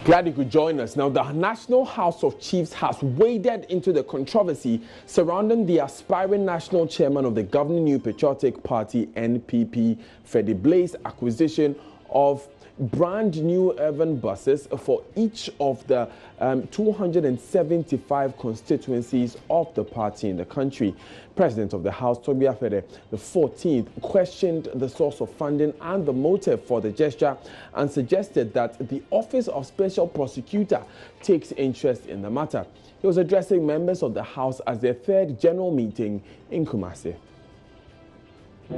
Glad you could join us. Now, the National House of Chiefs has waded into the controversy surrounding the aspiring national chairman of the governing New Patriotic Party, NPP, Freddie Blaise, acquisition of brand new urban buses for each of the 275 constituencies of the party in the country. President of the House, Togbe Afrede XIV, questioned the source of funding and the motive for the gesture and suggested that the Office of Special Prosecutor takes interest in the matter. He was addressing members of the House at their third general meeting in Kumasi.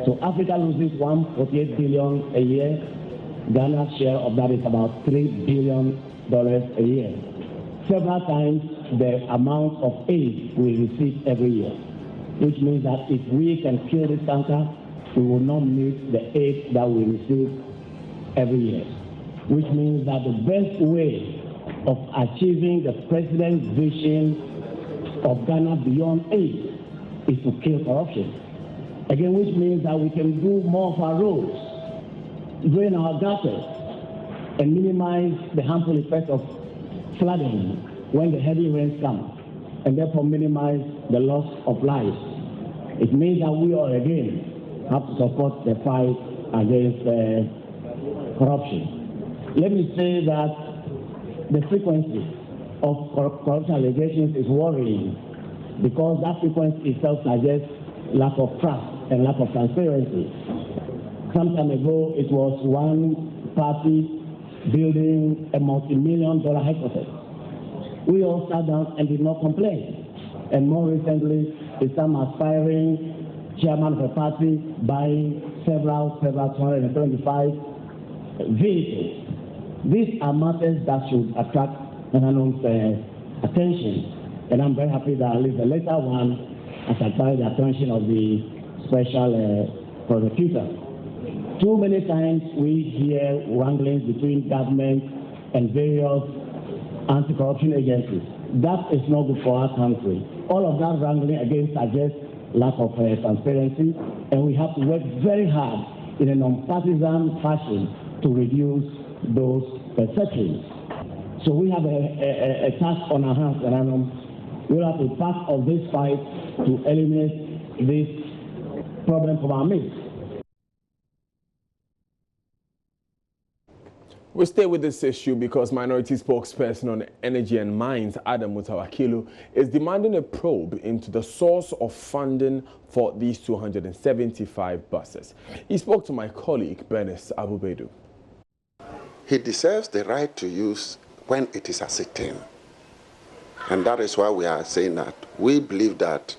So Africa loses $148 billion a year. Ghana's share of that is about $3 billion a year. Several times the amount of aid we receive every year, which means that if we can kill this cancer, we will not meet the aid that we receive every year. Which means that the best way of achieving the president's vision of Ghana beyond aid is to kill corruption. Again, which means that we can do more of our roads, drain our gutters, and minimize the harmful effects of flooding when the heavy rains come, and therefore minimize the loss of lives. It means that we all again have to support the fight against corruption. Let me say that the frequency of corruption allegations is worrying, because that frequency itself suggests lack of trust and lack of transparency. Some time ago, it was one party building a multi-million-dollar headquarters. We all sat down and did not complain. And more recently, is some aspiring chairman of a party buying several 275 vehicles. These are matters that should attract attention. And I'm very happy that at least the later one has attracted the attention of the special prosecutor. Too many times we hear wranglings between government and various anti-corruption agencies. That is not good for our country. All of that wrangling again suggests lack of transparency, and we have to work very hard in a non-partisan fashion to reduce those perceptions. So we have a task on our hands, and we'll have to be part of this fight to eliminate this problem from our midst. We stay with this issue because Minority Spokesperson on Energy and Mines, Adam Mutawakilu, is demanding a probe into the source of funding for these 275 buses. He spoke to my colleague, Bernice Abubedu. He deserves the right to use when it is ascertained. And that is why we are saying that we believe that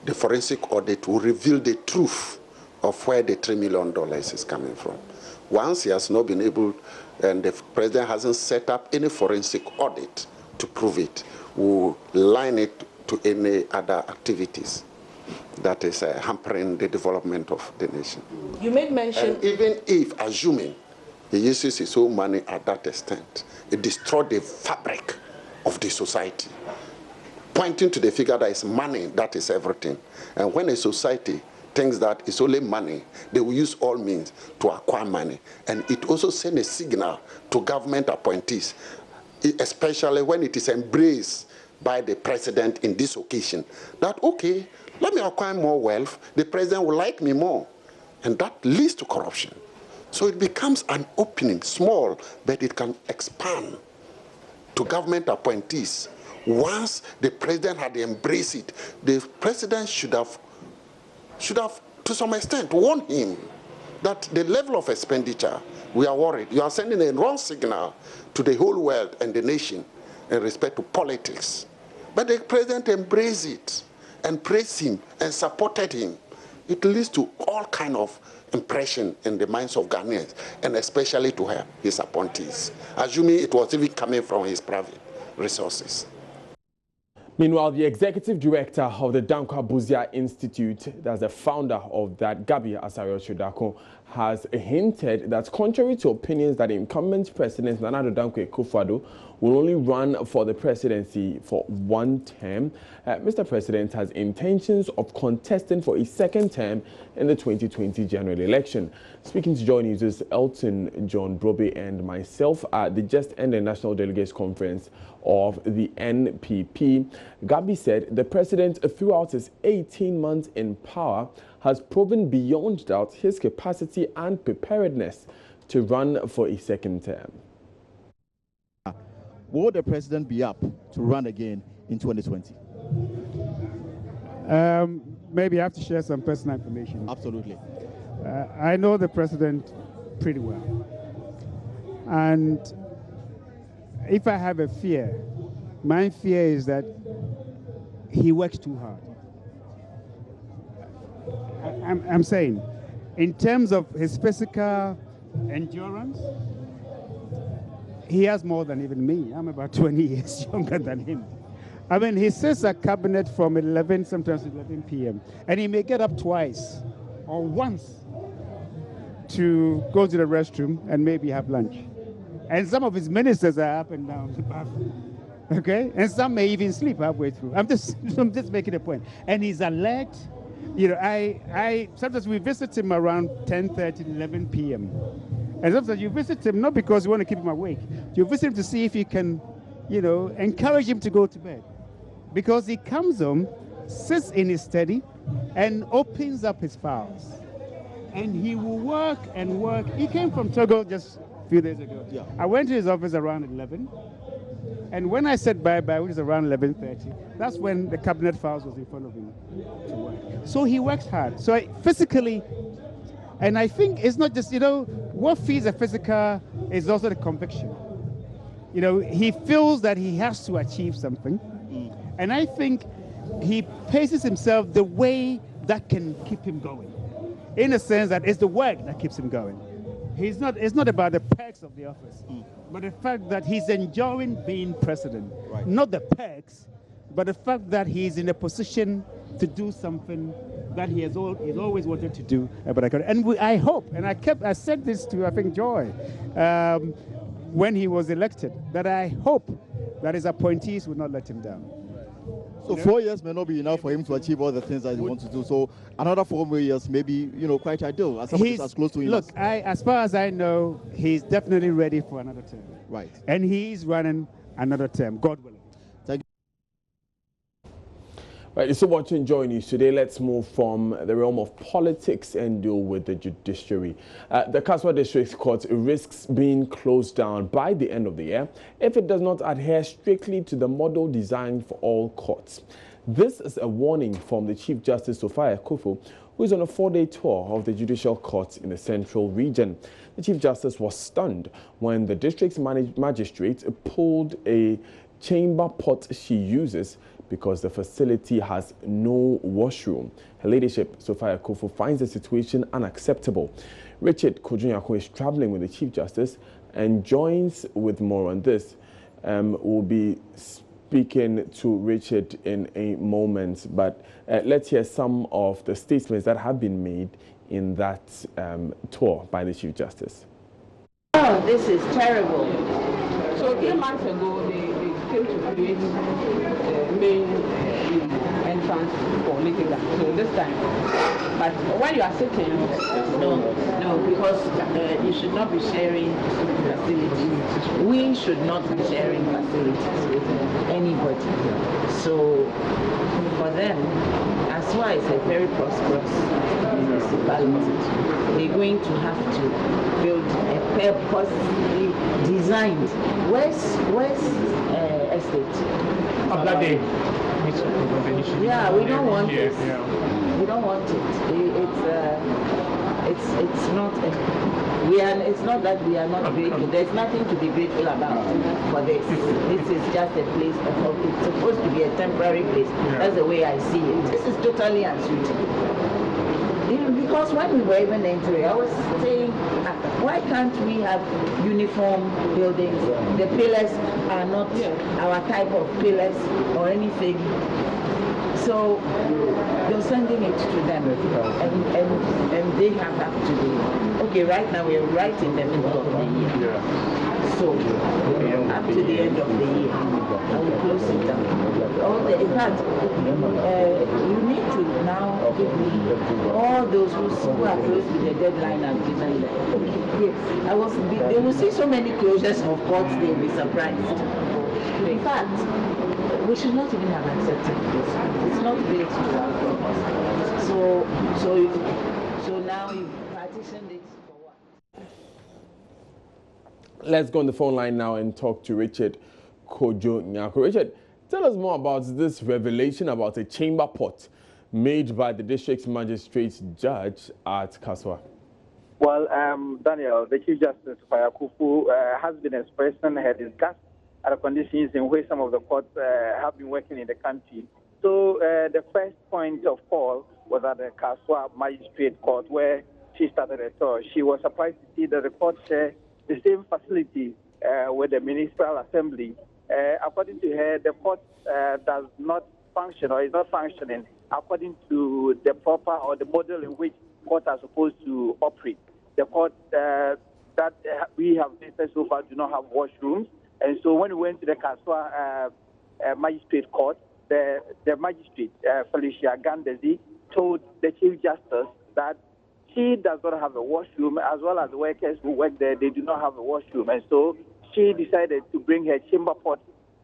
the forensic audit will reveal the truth of where the $3 million is coming from. Once he has not been able, and the president hasn't set up any forensic audit to prove it, we'll line it to any other activities that is hampering the development of the nation. You made mention... And even if, assuming he uses his own money at that extent, it destroys the fabric of the society, pointing to the figure that is money, that is everything. And when a society thinks that it's only money, they will use all means to acquire money. And it also sends a signal to government appointees, especially when it is embraced by the president in this occasion, that, okay, let me acquire more wealth, the president will like me more. And that leads to corruption. So it becomes an opening, small, but it can expand to government appointees. Once the president had embraced it, the president should have, to some extent, warned him that the level of expenditure, we are worried. You are sending a wrong signal to the whole world and the nation in respect to politics. But the president embraced it and praised him and supported him. It leads to all kind of impression in the minds of Ghanaians, and especially to his appointees, assuming it was even coming from his private resources. Meanwhile, the executive director of the Dankwa Buzia Institute, that's the founder of that, Gabi Asario Chodako, has hinted that contrary to opinions that incumbent President Nana Addo Dankwa Akufo-Addo will only run for the presidency for one term, Mr. President has intentions of contesting for a second term in the 2020 general election. Speaking to Joy News' Elton John Brobe and myself at the just ended National Delegates Conference of the NPP, Gabi said the president, throughout his 18 months in power, has proven beyond doubt his capacity and preparedness to run for a second term. Will the president be up to run again in 2020? Maybe I have to share some personal information. Absolutely. I know the president pretty well. And if I have a fear, my fear is that he works too hard. I'm saying, in terms of his physical endurance, he has more than even me. I'm about 20 years younger than him. I mean, he sits at cabinet from 11, sometimes 11 p.m., and he may get up twice or once to go to the restroom and maybe have lunch. And some of his ministers are up and down the bathroom. Okay? And some may even sleep halfway through. I'm just making a point. And he's alert. You know, I sometimes we visit him around 10:30, 11 p.m. And sometimes you visit him not because you want to keep him awake. You visit him to see if you can, you know, encourage him to go to bed. Because he comes home, sits in his study, and opens up his files. And he will work and work. He came from Togo just a few days ago. Yeah. I went to his office around 11. And when I said bye-bye, which is around 11:30, that's when the cabinet files was in front of him to work. So he works hard. So physically, and I think it's not just, you know, what feeds a physical is also the conviction. You know, he feels that he has to achieve something. And I think he paces himself the way that can keep him going. In a sense that it's the work that keeps him going. It's not about the perks of the office, but the fact that he's enjoying being president. Right. Not the perks, but the fact that he's in a position to do something that he's always wanted to do. And I hope, and I said this to, I think, Joy, when he was elected, that I hope that his appointees will not let him down. So 4 years may not be enough for him to achieve all the things that he wants to do. So another 4 more years may be, you know, quite ideal. As somebody as close to him. Look, as far as I know, he's definitely ready for another term. Right. And he's running another term, God willing. Thank you. Right, so watching Joy News today, let's move from the realm of politics and deal with the judiciary. The Kaswa District Court risks being closed down by the end of the year if it does not adhere strictly to the model designed for all courts. This is a warning from the Chief Justice Sophia Akufo, who is on a 4-day tour of the judicial courts in the central region. The Chief Justice was stunned when the district's magistrate pulled a chamber pot she uses because the facility has no washroom. Her ladyship, Sophia Akufo, finds the situation unacceptable. Richard Kojunyako is traveling with the Chief Justice and joins with more on this. We'll be speaking to Richard in a moment, but let's hear some of the statements that have been made in that tour by the Chief Justice. Oh, this is terrible. So 3 months ago, they came to create the main entrance for Michigan. So this time, but when you are sitting, no, because you should not be sharing facilities. We should not be sharing facilities with anybody. So for them, as why it's a very prosperous municipality, they're going to have to build a purposely designed West estate. Yeah, we don't want this. We don't want it. It's not. It's not that we are not grateful. There's nothing to be grateful about for this. This is just a place. It's supposed to be a temporary place. That's the way I see it. This is totally unsuitable. Because when we were even entering, I was saying, why can't we have uniform buildings? The pillars are not our type of pillars or anything. So So they're sending it to them, and they have up to the, okay, right now we're right in the middle of the year. So up to the end of the year, I will close it down. In fact, you need to now give me all those who are close to the deadline and given them. Yes, they will see so many closures of courts, they'll be surprised. In fact, we should not even have accepted this. It's not great to our progress. So now you partitioned it for what? Let's go on the phone line now and talk to Richard Kojo Nyako. Richard, tell us more about this revelation about a chamber pot made by the district magistrate judge at Kaswa. Well, Daniel, the Chief Justice Fayakufu has been expressing her disgust at the conditions in which some of the courts have been working in the country. So the first point of call was at the Kaswa Magistrate Court, where she started her tour. She was surprised to see that the court share the same facility with the Ministerial Assembly. According to her, the court does not function or is not functioning according to the proper or the model in which courts are supposed to operate. The court that we have visited so far do not have washrooms. And so when we went to the Kaswa Magistrate Court, the magistrate, Felicia Gandezi, told the Chief Justice that she does not have a washroom, as well as the workers who work there, they do not have a washroom. And so she decided to bring her chamber pot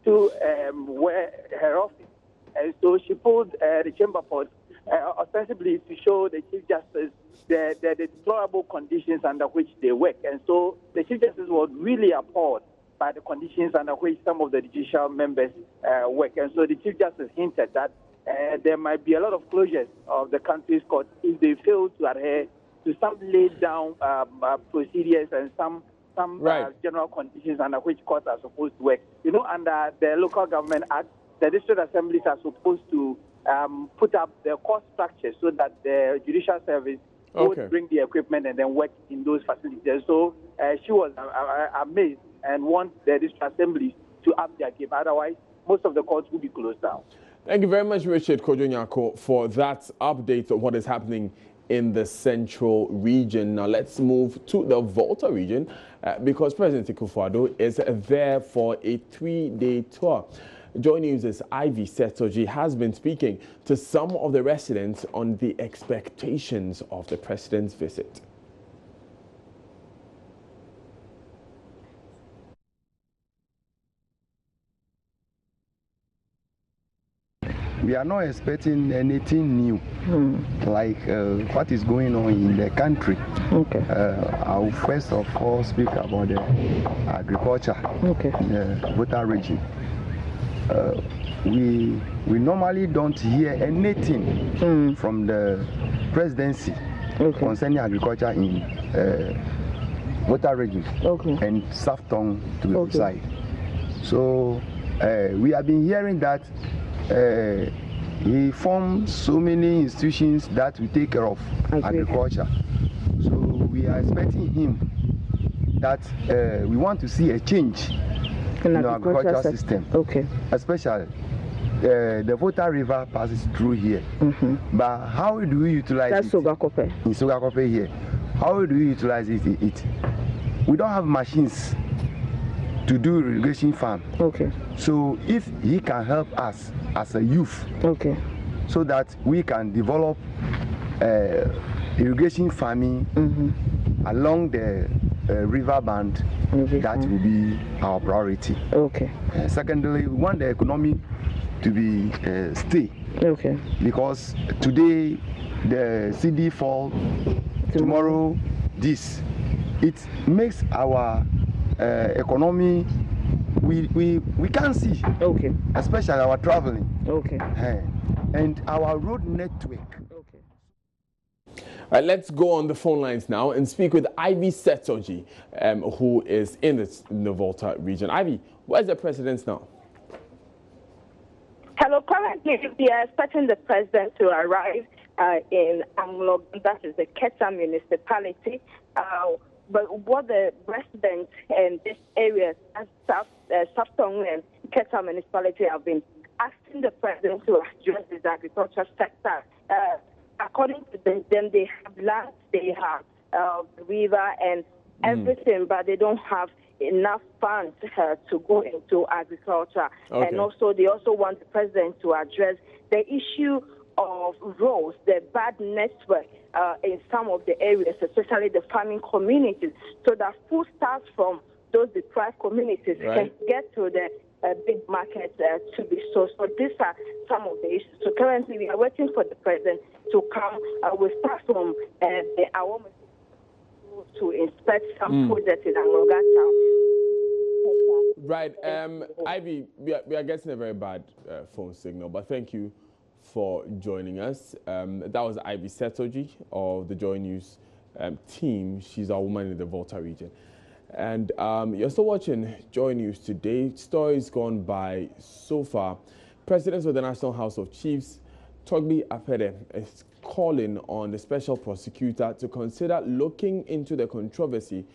to her office. And so she pulled the chamber pot ostensibly to show the Chief Justice the deplorable conditions under which they work. And so the Chief Justice was really appalled by the conditions under which some of the judicial members work. And so the Chief Justice hinted that there might be a lot of closures of the country's courts if they fail to adhere to some laid down procedures and some general conditions under which courts are supposed to work. You know, under the Local Government Act, the district assemblies are supposed to put up their cost structure so that the judicial service would bring the equipment and then work in those facilities. So she was amazed and wants the district assemblies to up their game. Otherwise, most of the courts will be closed down. Thank you very much, Richard Kojo Nyako, for that update of what is happening in the central region. Now let's move to the Volta region because President Akufo-Addo is there for a 3-day tour. Joy News' Ivy Setoji has been speaking to some of the residents on the expectations of the president's visit. We are not expecting anything new, like what is going on in the country. I will first of all speak about the agriculture, the Volta region. We normally don't hear anything from the presidency concerning agriculture in Volta region and Southtown to be precise. So we have been hearing that he formed so many institutions that will take care of agriculture. So we are expecting him that we want to see a change in the agricultural system. Especially the Volta River passes through here. But how do we utilize it? In Sogakope here. How do we utilize it? We don't have machines to do irrigation farm. So if he can help us as a youth, so that we can develop irrigation farming along the river band, that will be our priority. Secondly, we want the economy to be stay. Because today the CD fall, tomorrow this. It makes our economy, we can't see, especially our traveling, and our road network. Let's go on the phone lines now and speak with Ivy Setoji, who is in the Volta region. Ivy, where's the president now? Hello, currently we are expecting the president to arrive in Amlo, that is the Keta municipality. But what the residents in this area, Southtown and Keta municipality, have been asking wanting the president to address the agriculture sector. According to them, they have land, they have the river and everything, but they don't have enough funds to go into agriculture. Okay. And also, they also want the president to address the issue of roads, the bad network in some of the areas, especially the farming communities, so that food starts from those deprived communities can get to the big market to be sold. So these are some of the issues. So currently, we are waiting for the president to come. We'll start from the Awom to inspect some projects in Angola town. Right. Ivy, we are getting a very bad phone signal, but thank you for joining us. That was Ivy Setoji of the Joy News team. She's our woman in the Volta region. And you're still watching Joy News today. Stories gone by so far. President of the National House of Chiefs, Togbe Afrede, is calling on the special prosecutor to consider looking into the controversy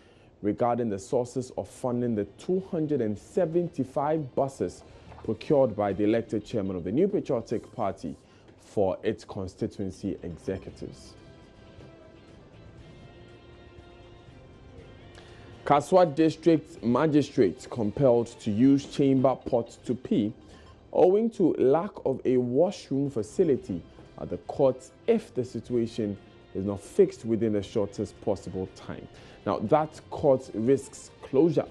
regarding the sources of funding the 275 buses procured by the elected chairman of the New Patriotic Party for its constituency executives. Kaswa District magistrates compelled to use chamber pots to pee owing to lack of a washroom facility at the courts if the situation is not fixed within the shortest possible time. Now, that court risks closure.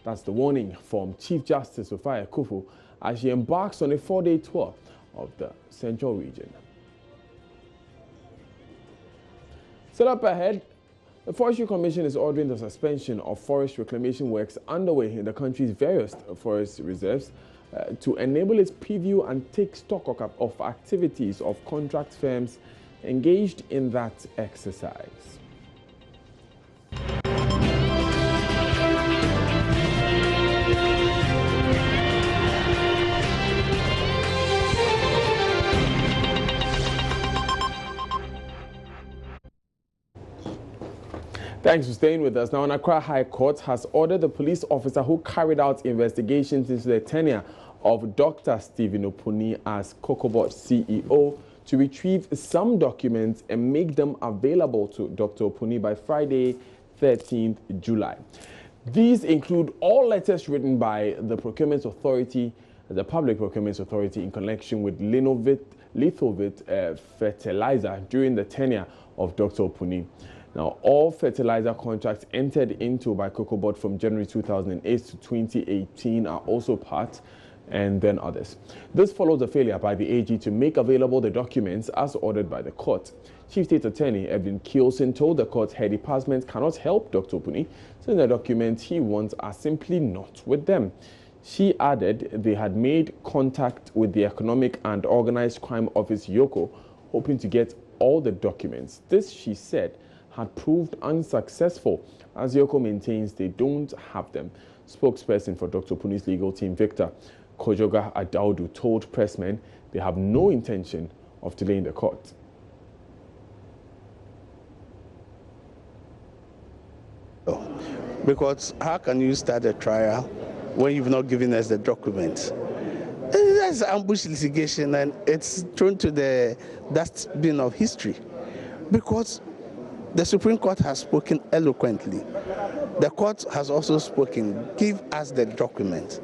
That's the warning from Chief Justice Togbe Afrede as she embarks on a 4-day tour of the Central Region. Set up ahead, the Forestry Commission is ordering the suspension of forest reclamation works underway in the country's various forest reserves to enable its preview and take stock of activities of contract firms engaged in that exercise. Thanks for staying with us. Now, Accra High Court has ordered the police officer who carried out investigations into the tenure of Dr. Stephen Opuni as COCOBOT CEO to retrieve some documents and make them available to Dr. Opuni by Friday, 13th July. These include all letters written by the Procurement Authority, the Public Procurement Authority, in connection with Lithovit fertilizer during the tenure of Dr. Opuni. Now, all fertilizer contracts entered into by COCOBOT from January 2008 to 2018 are also part, and then others. This follows a failure by the AG to make available the documents as ordered by the court. Chief State Attorney Evelyn Kielson told the court her department cannot help Dr. Opuni since the documents he wants are simply not with them. She added they had made contact with the Economic and Organized Crime Office, YOCO, hoping to get all the documents. This, she said, had proved unsuccessful, as YOCO maintains they don't have them. Spokesperson for Dr. Opuni's legal team, Victor Kojoga Adaudu, told pressmen they have no intention of delaying the court. Because how can you start a trial when you've not given us the documents? That's ambush litigation, and it's thrown to the dustbin of history. Because the Supreme Court has spoken eloquently. The court has also spoken. Give us the documents.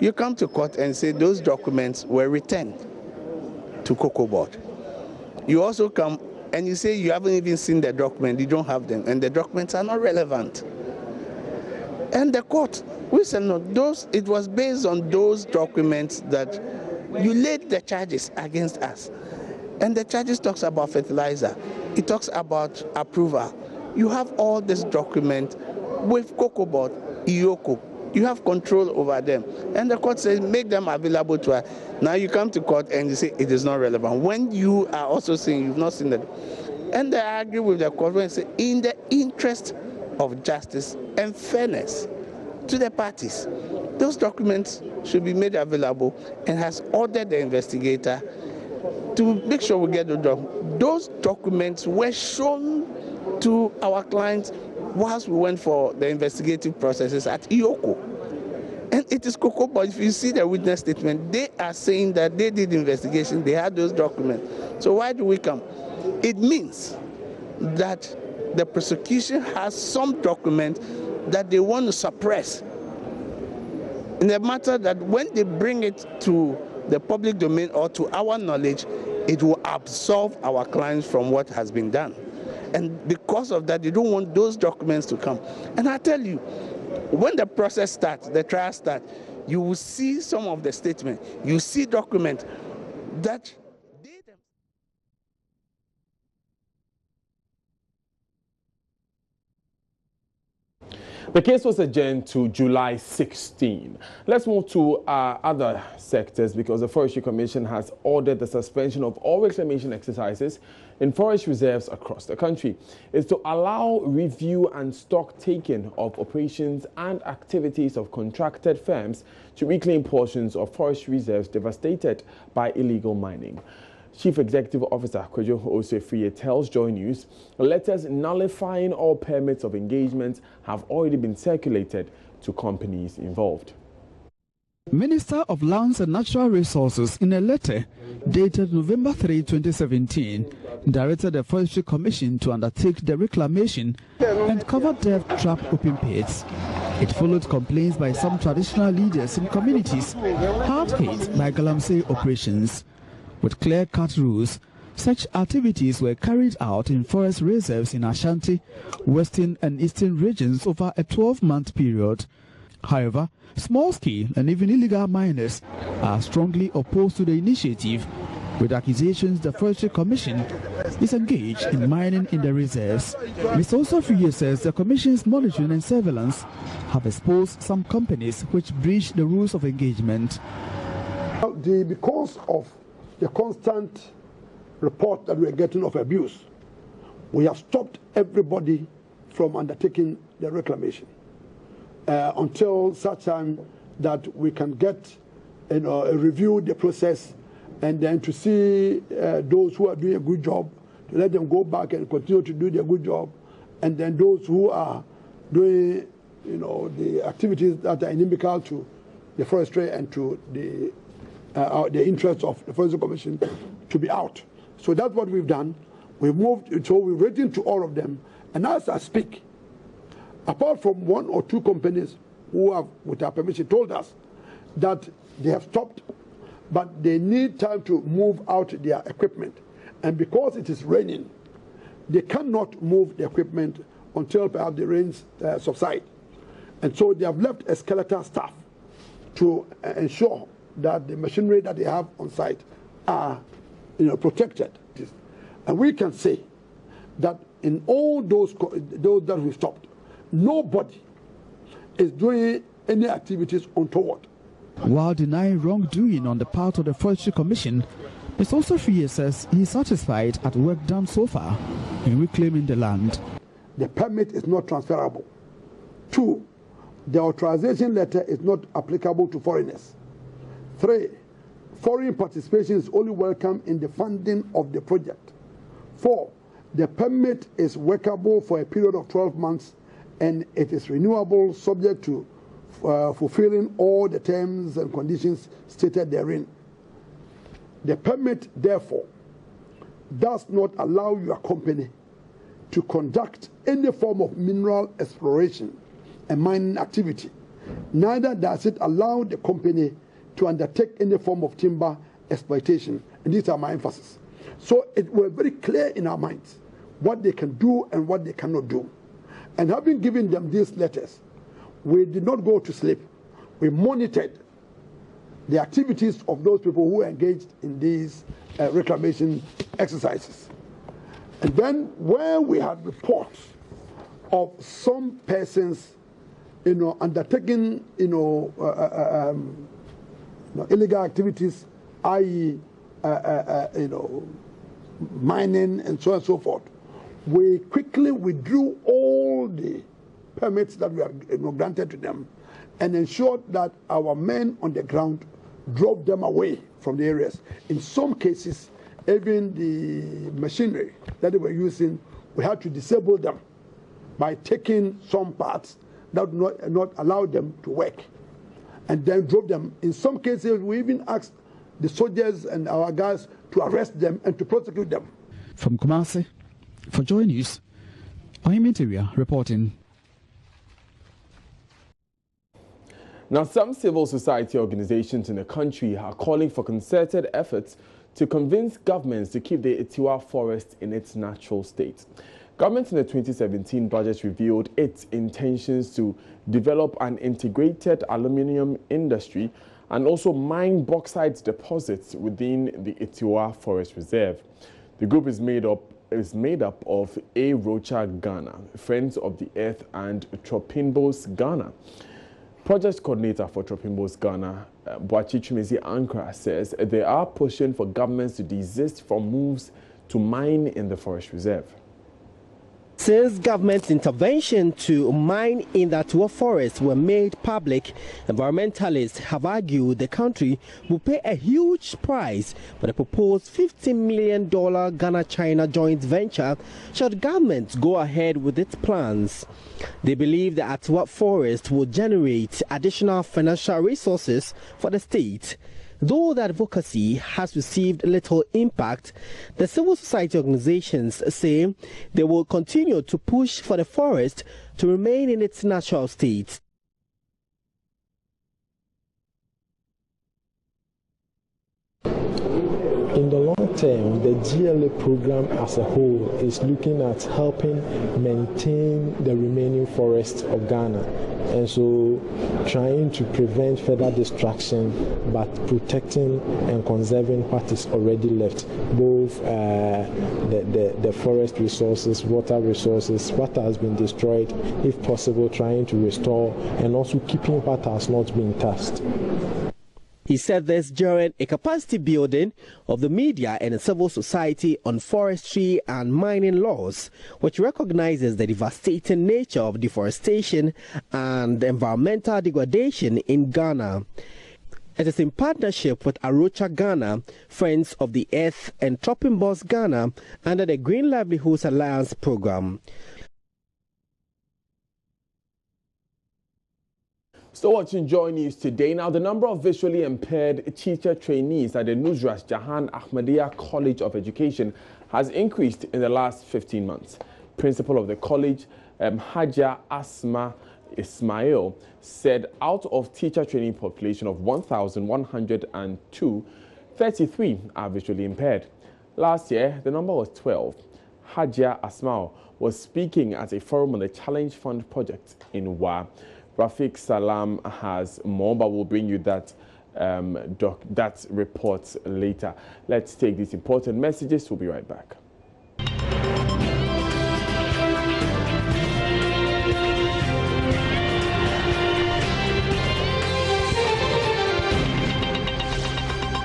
You come to court and say those documents were returned to COCOBOT. You also come and you say you haven't even seen the document, you don't have them, and the documents are not relevant. And the court, we said no, it was based on those documents that you laid the charges against us. And the charges talks about fertilizer. It talks about approval. You have all this document with COCOBOT, IOCO. You have control over them. And the court says, make them available to us. Now you come to court and you say it is not relevant. When you are also saying you've not seen that. And they argue with the court and say, in the interest of justice and fairness to the parties, those documents should be made available, and has ordered the investigator to make sure we get the document. Those documents were shown to our clients whilst we went for the investigative processes at IOCO. And And it is cocoa, but if you see the witness statement, they are saying that they did investigation, they had those documents. So why do we come? It means that the prosecution has some document that they want to suppress. In the matter that when they bring it to the public domain or to our knowledge, it will absolve our clients from what has been done. And because of that, they don't want those documents to come. And I tell you, when the process starts, the trial starts, you will see some of the statements. You see documents that The case was adjourned to July 16. Let's move to other sectors because the Forestry Commission has ordered the suspension of all reclamation exercises in forest reserves across the country. It's to allow review and stock taking of operations and activities of contracted firms to reclaim portions of forest reserves devastated by illegal mining. Chief Executive Officer Togbe Afrede tells Joy News letters nullifying all permits of engagement have already been circulated to companies involved. Minister of Lands and Natural Resources, in a letter dated November 3, 2017, directed the Forestry Commission to undertake the reclamation and cover death trap open pits. It followed complaints by some traditional leaders in communities hard hit by Galamsey operations. With clear-cut rules, such activities were carried out in forest reserves in Ashanti, Western and Eastern regions over a 12-month period. However, small-scale and even illegal miners are strongly opposed to the initiative, with accusations the Forestry Commission is engaged in mining in the reserves. Mr. Osofriye says the Commission's monitoring and surveillance have exposed some companies which breach the rules of engagement. Because of the constant report that we are getting of abuse, we have stopped everybody from undertaking the reclamation until such time that we can get, review the process, and then to see those who are doing a good job, to let them go back and continue to do their good job, and then those who are doing, the activities that are inimical to the forestry and to the interests of the Forestry Commission to be out. So that's what we've done. We've moved, so we've written to all of them. And as I speak, apart from one or two companies who have, with our permission, told us that they have stopped, but they need time to move out their equipment. And because it is raining, they cannot move the equipment until perhaps the rains subside. And so they have left a skeletal staff to ensure that the machinery that they have on site are protected. And we can say that in all those that we stopped, nobody is doing any activities untoward. While denying wrongdoing on the part of the Forestry Commission, Mr. Osofriye says he is satisfied at work done so far in reclaiming the land. The permit is not transferable. 2, the authorization letter is not applicable to foreigners. 3, foreign participation is only welcome in the funding of the project. 4, the permit is workable for a period of 12 months and it is renewable subject to fulfilling all the terms and conditions stated therein. The permit, therefore, does not allow your company to conduct any form of mineral exploration and mining activity. Neither does it allow the company to undertake any form of timber exploitation. And these are my emphasis. So it was very clear in our minds what they can do and what they cannot do. And having given them these letters, we did not go to sleep. We monitored the activities of those people who engaged in these reclamation exercises. And then when we had reports of some persons, undertaking, illegal activities, i.e., mining and so on and so forth, we quickly withdrew all the permits that we had granted to them and ensured that our men on the ground drove them away from the areas. In some cases, even the machinery that they were using, we had to disable them by taking some parts that would not allow them to work. and then drove them. In some cases, we even asked the soldiers and our guys to arrest them and to prosecute them. From Kumasi, for Joy News, I'm Interior reporting. Now, some civil society organizations in the country are calling for concerted efforts to convince governments to keep the Itiwa forest in its natural state. Government in the 2017 budget revealed its intentions to develop an integrated aluminium industry and also mine bauxite deposits within the Itiwa Forest Reserve. The group is made up of A. Rocha Ghana, Friends of the Earth, and Tropimbos Ghana. Project coordinator for Tropimbos Ghana, Boachi Chumezi Ankara, says they are pushing for governments to desist from moves to mine in the forest reserve. Since government intervention to mine in the Itiwa forest were made public, environmentalists have argued the country will pay a huge price for the proposed $50 million Ghana-China joint venture should government go ahead with its plans. They believe the Itiwa forest will generate additional financial resources for the state. Though the advocacy has received little impact, the civil society organizations say they will continue to push for the forest to remain in its natural state. In the long term, the GLA program as a whole is looking at helping maintain the remaining forests of Ghana, and so trying to prevent further destruction but protecting and conserving what is already left, both the forest resources, water resources, what has been destroyed, if possible trying to restore, and also keeping what has not been touched. He said this during a capacity building of the media and civil society on forestry and mining laws, which recognizes the devastating nature of deforestation and environmental degradation in Ghana. It is in partnership with Arocha Ghana, Friends of the Earth, and Tropimbos Ghana under the Green Livelihoods Alliance program. So watching Joy News today. Now, the number of visually impaired teacher trainees at the Nusrat Jahan Ahmadiyya College of Education has increased in the last 15 months. Principal of the college, Haja Asma Ismail, said out of teacher training population of 1,102, 33 are visually impaired. Last year, the number was 12. Haja Asma was speaking at a forum on the Challenge Fund project in Wa. Rafiq Salam has more, but we'll bring you that report later. Let's take these important messages. We'll be right back.